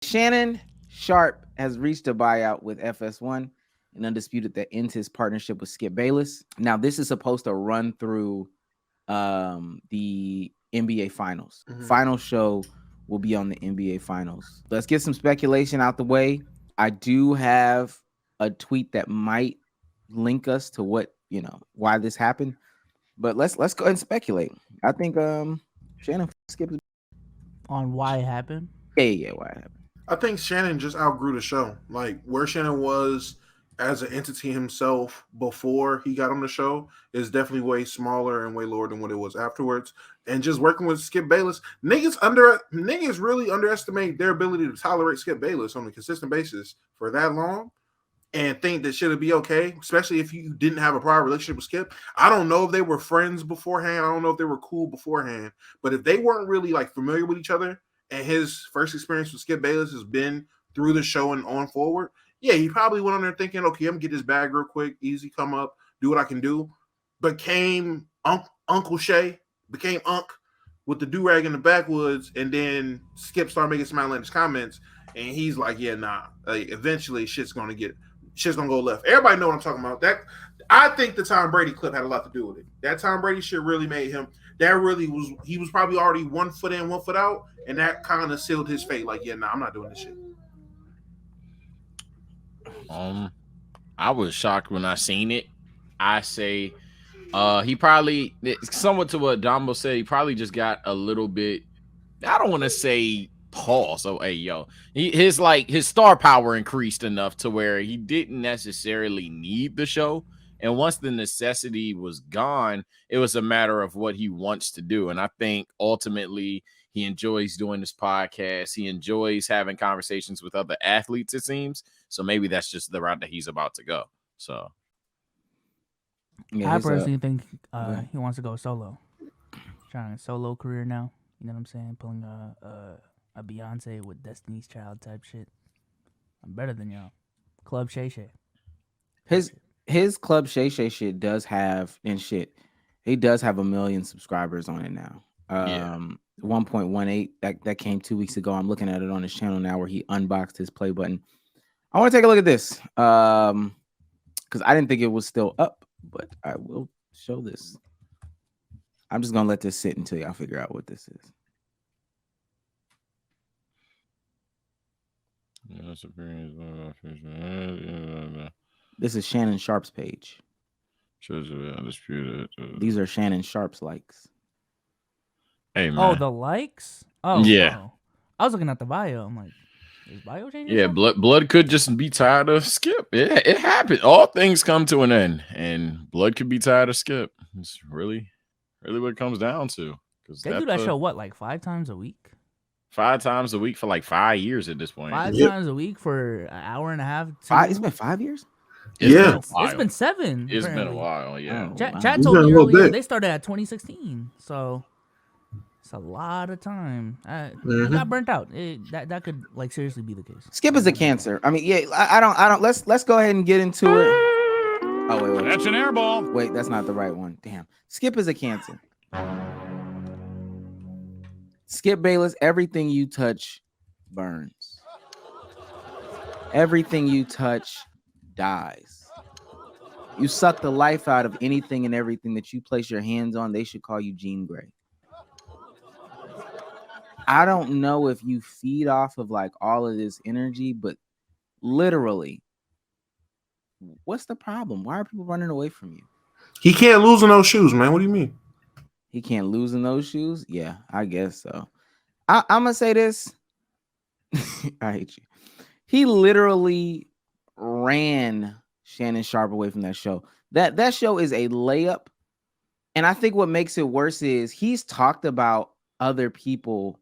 Shannon Sharp has reached a buyout with FS1 and Undisputed that ends his partnership with Skip Bayless. Now, this is supposed to run through the NBA Finals. Final show will be on the NBA Finals. Let's get some speculation out the way. I do have a tweet that might link us to what, why this happened. But let's go ahead and speculate. I think Shannon Skip is On why it happened? yeah, why it happened. I think Shannon just outgrew the show. Like where Shannon was as an entity himself before he got on the show is definitely way smaller and way lower than what it was afterwards. And just working with Skip Bayless, niggas really underestimate their ability to tolerate Skip Bayless on a consistent basis for that long and think that shit'll be okay, especially if you didn't have a prior relationship with Skip. I don't know if they were friends beforehand. I don't know if they were cool beforehand, but if they weren't really like familiar with each other and his first experience with Skip Bayless has been through the show and on forward, yeah, he probably went on there thinking, okay, I'm gonna get this bag real quick, easy come up, do what I can do. Became Uncle Shay, became Unc with the do-rag in the backwoods, and then Skip started making some outlandish comments, and he's like, yeah, nah. Like, eventually shit's gonna go left. Everybody know what I'm talking about. That I think the Tom Brady clip had a lot to do with it. That Tom Brady shit really made him. He was probably already 1 foot in, 1 foot out, and that kind of sealed his fate. Like, yeah, nah, I'm not doing this shit. I was shocked when I seen it. I say, he probably somewhat to what Dombo said. He probably just got a little bit. I don't want to say pause. So, hey, yo, his star power increased enough to where he didn't necessarily need the show. And once the necessity was gone, it was a matter of what he wants to do. And I think ultimately he enjoys doing this podcast. He enjoys having conversations with other athletes, it seems. So maybe that's just the route that he's about to go. So I personally think he wants to go solo. Trying a solo career now. You know what I'm saying? Pulling a Beyonce with Destiny's Child type shit. I'm better than y'all. Club Shay Shay. His Club Shay Shay shit does have he does have 1 million subscribers on it now. 1.18 that came 2 weeks ago. I'm looking at it on his channel now where he unboxed his play button. I want to take a look at this because I didn't think it was still up, but I will show this. I'm just gonna let this sit until y'all figure out what this is. This is Shannon Sharp's page. These are Shannon Sharp's likes. Hey, man. Oh, the likes? Oh, yeah. Oh. I was looking at the bio. I'm like, is bio changing? Yeah, blood could just be tired of Skip. It happened. All things come to an end, and blood could be tired of Skip. It's really what it comes down to. They do that show what, like 5 times a week? 5 times a week for like 5 years at this point. 5 times a week for an hour and a half. It's been 5 years. It's been 7. It's been a while. Yeah. Chat told me earlier they started at 2016, so it's a lot of time. He got burnt out. That could like seriously be the case. Skip is a cancer. I mean, yeah. I don't. Let's go ahead and get into it. Oh wait. That's an air ball. Wait, that's not the right one. Damn. Skip is a cancer. Skip Bayless, everything you touch burns. Everything you touch dies. You suck the life out of anything and everything that you place your hands on. They should call you Jean Grey. I don't know if you feed off of like all of this energy, but literally, what's the problem? Why are people running away from you? He can't lose in those shoes, man. What do you mean? He can't lose in those shoes? Yeah, I guess so. I'm going to say this. I hate you. He literally ran Shannon Sharp away from that show. That show is a layup. And I think what makes it worse is he's talked about other people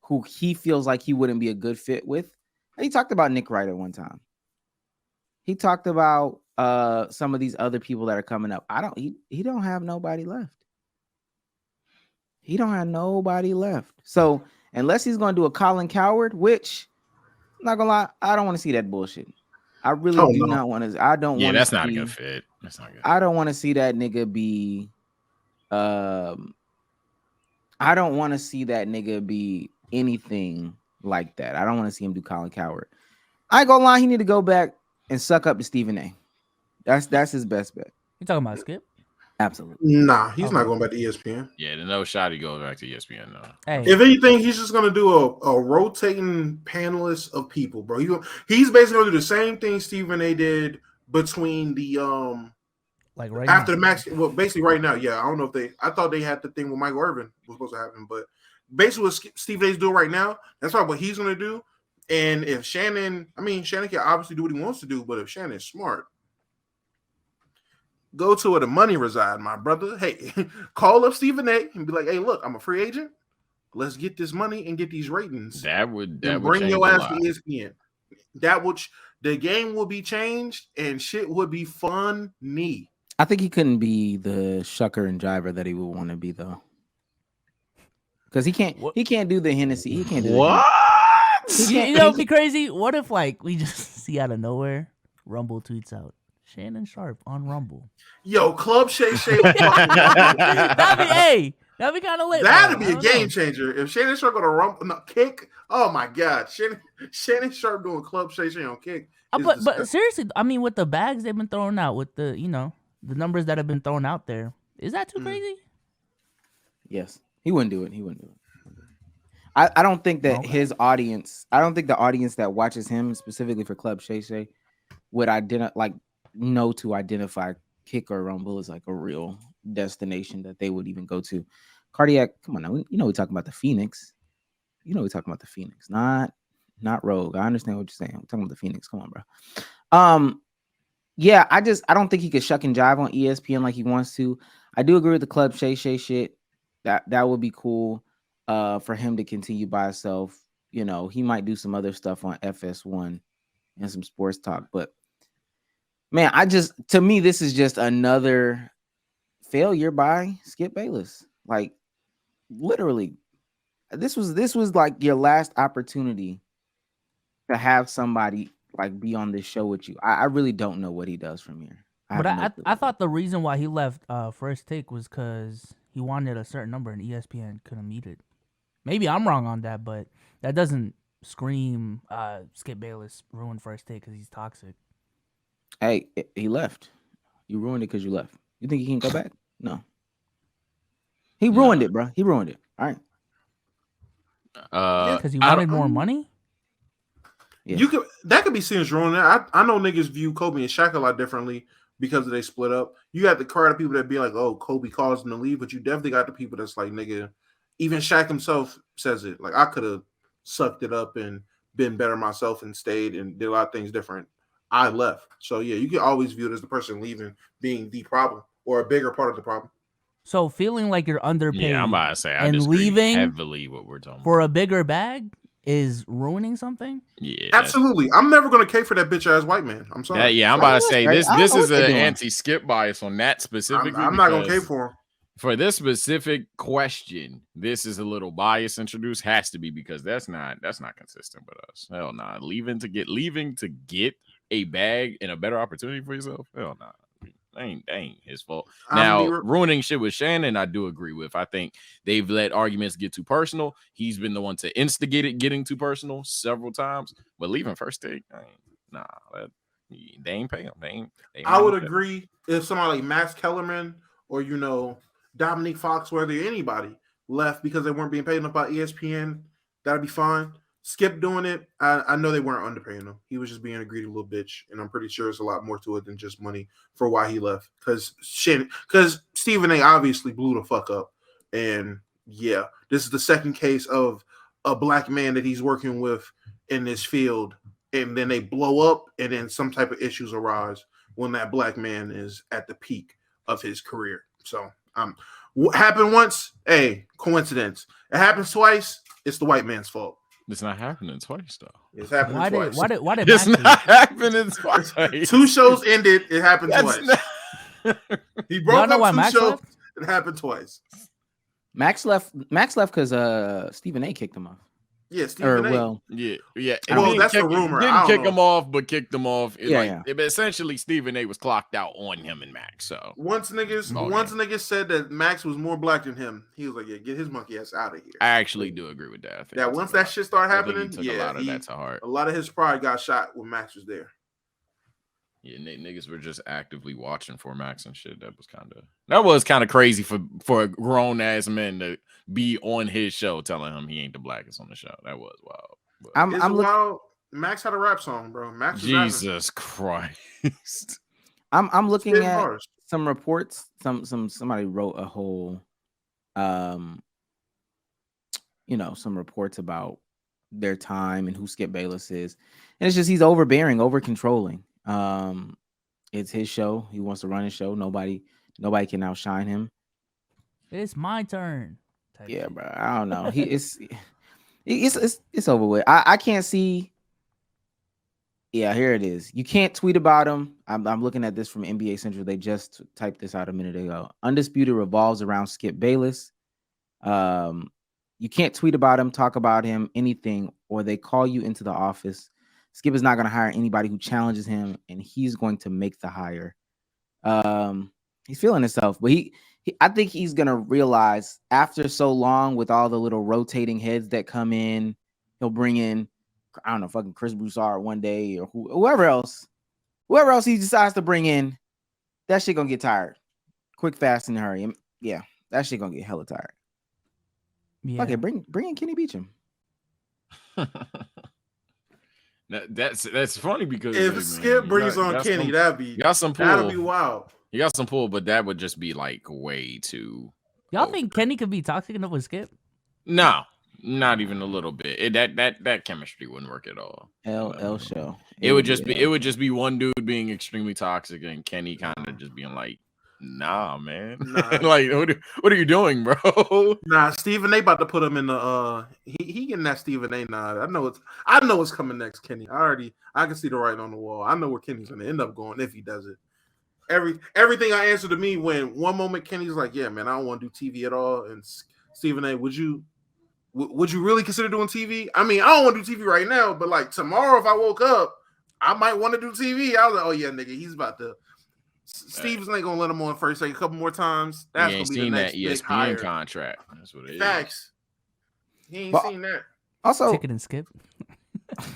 who he feels like he wouldn't be a good fit with. He talked about Nick Wright at one time. He talked about some of these other people that are coming up. He don't have nobody left. He don't have nobody left. So unless he's going to do a Colin Coward, which I'm not gonna lie, I don't want to see that bullshit. I really do not want to. I don't want. Yeah, that's not a good fit. That's not good. I don't want to see that nigga be. I don't want to see that nigga be anything like that. I don't want to see him do Colin Coward. I ain't gonna lie, he need to go back and suck up to Stephen A. That's his best bet. You talking about Skip? Absolutely. Nah, he's Okay. not going back to ESPN. Yeah, there's no shot he goes back to ESPN. No. Hey, If anything, he's just gonna do a rotating panelist of people, bro. He's basically gonna do the same thing Stephen A. did between the like right after now. the Max. Well, basically right now, yeah. I don't know if I thought they had the thing with Michael Irvin was supposed to happen, but basically what Stephen A's doing right now, that's probably what he's gonna do. And if Shannon can obviously do what he wants to do, but if Shannon's smart, go to where the money reside, my brother. Hey, call up Stephen A. and be like, "Hey, look, I'm a free agent. Let's get this money and get these ratings. That would bring change your a ass lot. to ESPN. The game will be changed and shit would be funny." I think he couldn't be the shucker and driver that he would want to be though. Because he can't do the Hennessy. He can't do the What? Hennessy. You know, it'd be crazy. What if like we just see out of nowhere, Rumble tweets out Shannon Sharp on Rumble. Yo, Club Shay Shay. That'd be kind of lit. That'd be a game changer. If Shannon Sharp gonna Rumble Kick, oh my god, Shannon Sharp doing Club Shay Shay on Kick. But seriously, I mean, with the bags they've been throwing out, with the the numbers that have been thrown out there, is that too crazy? Yes, he wouldn't do it. I don't think that his audience. I don't think the audience that watches him specifically for Club Shay Shay would know to identify Kick or Rumble as like a real destination that they would even go to. Cardiac, come on now. We're talking about the Phoenix. We're talking about the Phoenix, not Rogue. I understand what you're saying. We're talking about the Phoenix. Come on, bro. Yeah, I don't think he could shuck and jive on ESPN like he wants to. I do agree with the Club Shay Shay shit. That would be cool for him to continue by himself. He might do some other stuff on FS1 and some sports talk, but man, to me, this is just another failure by Skip Bayless. Like, literally, this was like your last opportunity to have somebody like be on this show with you. I really don't know what he does from here. I thought the reason why he left First Take was because he wanted a certain number and ESPN couldn't meet it. Maybe I'm wrong on that, but that doesn't scream Skip Bayless ruined First Take because he's toxic. Hey, he left. You ruined it because you left. You think he can go back? No. He ruined it, bro. He ruined it. All right. Because he wanted more money? Yeah. That could be seen as ruining it. I know niggas view Kobe and Shaq a lot differently because they split up. You got the crowd of people that be like, "Oh, Kobe caused him to leave," but you definitely got the people that's like, "Nigga," even Shaq himself says it. Like, I could have sucked it up and been better myself and stayed and did a lot of things different. I left. So yeah, you can always view it as the person leaving being the problem or a bigger part of the problem. So feeling like you're underpaid, Yeah, I'm about to say I and disagree leaving heavily what we're talking for about. a bigger bag is ruining something? Yeah, Absolutely. I'm never gonna cape for that bitch ass white man. I'm sorry. I'm about to say right. this is what they're an doing. anti-skip bias on that specifically. I'm not gonna cape for him. For this specific question, this is a little bias introduced. Has to be because that's not consistent with us. Hell nah. Leaving to get a bag and a better opportunity for yourself. Hell nah. That ain't his fault. Now, ruining shit with Shannon, I do agree with. I think they've let arguments get too personal. He's been the one to instigate it getting too personal several times. But leaving First Take, they ain't pay him. I would agree if somebody like Max Kellerman or Dominique Foxworthy, anybody left because they weren't being paid enough by ESPN, that'd be fine. Skip doing it, I know they weren't underpaying him. He was just being a greedy little bitch, and I'm pretty sure it's a lot more to it than just money for why he left. Because Stephen A. obviously blew the fuck up, and yeah, this is the second case of a black man that he's working with in this field, and then they blow up, and then some type of issues arise when that black man is at the peak of his career. So, what happened once? Hey, coincidence. It happens twice. It's the white man's fault. It's not happening twice, though. It's happening twice. Why did It's Max not happening twice. 2 shows ended. It happened That's twice. He broke know why up 2 Max shows. left? It happened twice. Max left because Stephen A kicked him off. Yeah, Stephen A. Well, Yeah. Well, that's the rumor. I Didn't don't kick know. him off, but kicked him off. Yeah. But essentially, Stephen A. was clocked out on him and Max. So once niggas said that Max was more black than him, he was like, "Yeah, get his monkey ass out of here." I actually do agree with that. I think that once that shit started happening, he took a lot of that to heart. A lot of his pride got shot when Max was there. Yeah, niggas were just actively watching for Max and shit. That was kind of crazy for a grown ass man to be on his show telling him he ain't the blackest on the show. That was wild. I'm wild. Max had a rap song, bro. Max was Jesus Christ. I'm looking at some reports. Somebody wrote a whole some reports about their time and who Skip Bayless is. And it's just he's overbearing, over controlling. It's his show. He wants to run his show. Nobody can outshine him. It's my turn. Yeah, bro. I don't know. It's over with. I can't see. Yeah, here it is. You can't tweet about him. I'm looking at this from NBA Central. They just typed this out a minute ago. Undisputed revolves around Skip Bayless. You can't tweet about him, talk about him, anything, or they call you into the office. Skip is not going to hire anybody who challenges him, and he's going to make the hire. He's feeling himself, but I think he's going to realize after so long with all the little rotating heads that come in, he'll bring in, I don't know, fucking Chris Broussard one day or whoever else he decides to bring in. That shit going to get tired. Quick, fast, in a hurry. Yeah, that shit going to get hella tired. Yeah. Okay, bring in Kenny Beecham. That's funny because if Skip brings on Kenny, that'd be wild. You got some pull, but that would just be like way too. Y'all think Kenny could be toxic enough with Skip? No, not even a little bit. That chemistry wouldn't work at all. L show. It would just be one dude being extremely toxic and Kenny kind of just being like, nah, man. Nah. Like, what are you doing, bro? Nah, Stephen A. about to put him in the he getting that Stephen A. nod. I know it's coming next, Kenny. I can see the writing on the wall. I know where Kenny's gonna end up going if he does it. Everything I answered to me when one moment Kenny's like, yeah, man, I don't want to do TV at all. And Stephen A., would you really consider doing TV? I mean, I don't want to do TV right now, but like tomorrow if I woke up, I might want to do TV. I was like, oh yeah, nigga, he's about to. Steve's ain't gonna let him on first take a couple more times. That's gonna be the next that ESPN big hire. Contract. That's what it Facts. He ain't seen that. Also, Ticket and Skip.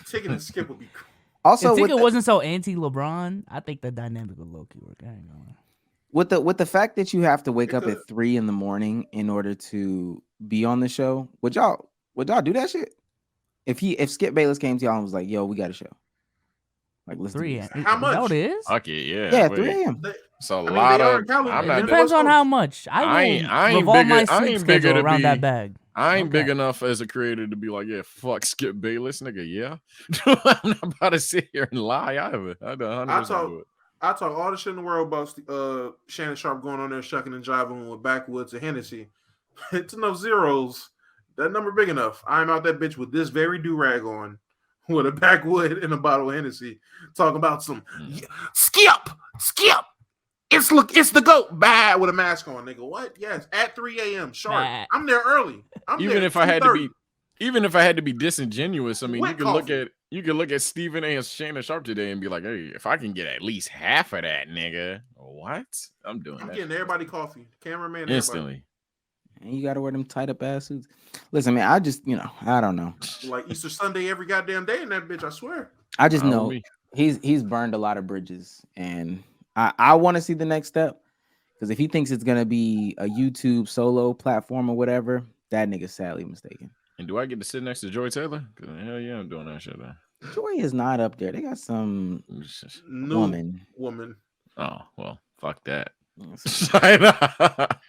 Ticket and Skip would be. Also, if Ticket wasn't so anti-LeBron, I think the dynamic would low-key work. I ain't gonna. With the fact that you have to wake up at 3 a.m. in order to be on the show, would y'all do that shit? If Skip Bayless came to y'all and was like, "Yo, we got a show," like let's 3 a.m. How much? That it is? Okay, yeah. Yeah, 3 a.m. So a lot of. It depends on how much. I ain't revolve my sleep schedule around that bag. I ain't big enough as a creator to be like, yeah, fuck Skip Bayless, nigga. Yeah, I'm not about to sit here and lie either. I talk all the shit in the world about Shannon Sharp going on there shucking and jiving with Backwoods and Hennessy. It's enough zeros. That number big enough. I'm out that bitch with this very do-rag on, with a backwood and a bottle of Hennessy, talking about some Skip. It's the GOAT. Bad with a mask on, nigga. What? Yes, at 3 a.m. sharp. I'm there early. Even if I had to be disingenuous, I mean, you could look at Stephen A. and Shannon Sharp today and be like, hey, if I can get at least half of that, nigga, what? I'm getting everybody coffee. Cameraman instantly. And you gotta wear them tight up ass suits. Listen, man, I just I don't know. Like Easter Sunday every goddamn day in that bitch, I swear. I just know he's burned a lot of bridges, and I want to see the next step, because if he thinks it's gonna be a YouTube solo platform or whatever, that nigga's sadly mistaken. And do I get to sit next to Joy Taylor? Because hell yeah, I'm doing that shit. Joy is not up there. They got some woman. Woman. Oh well, fuck that.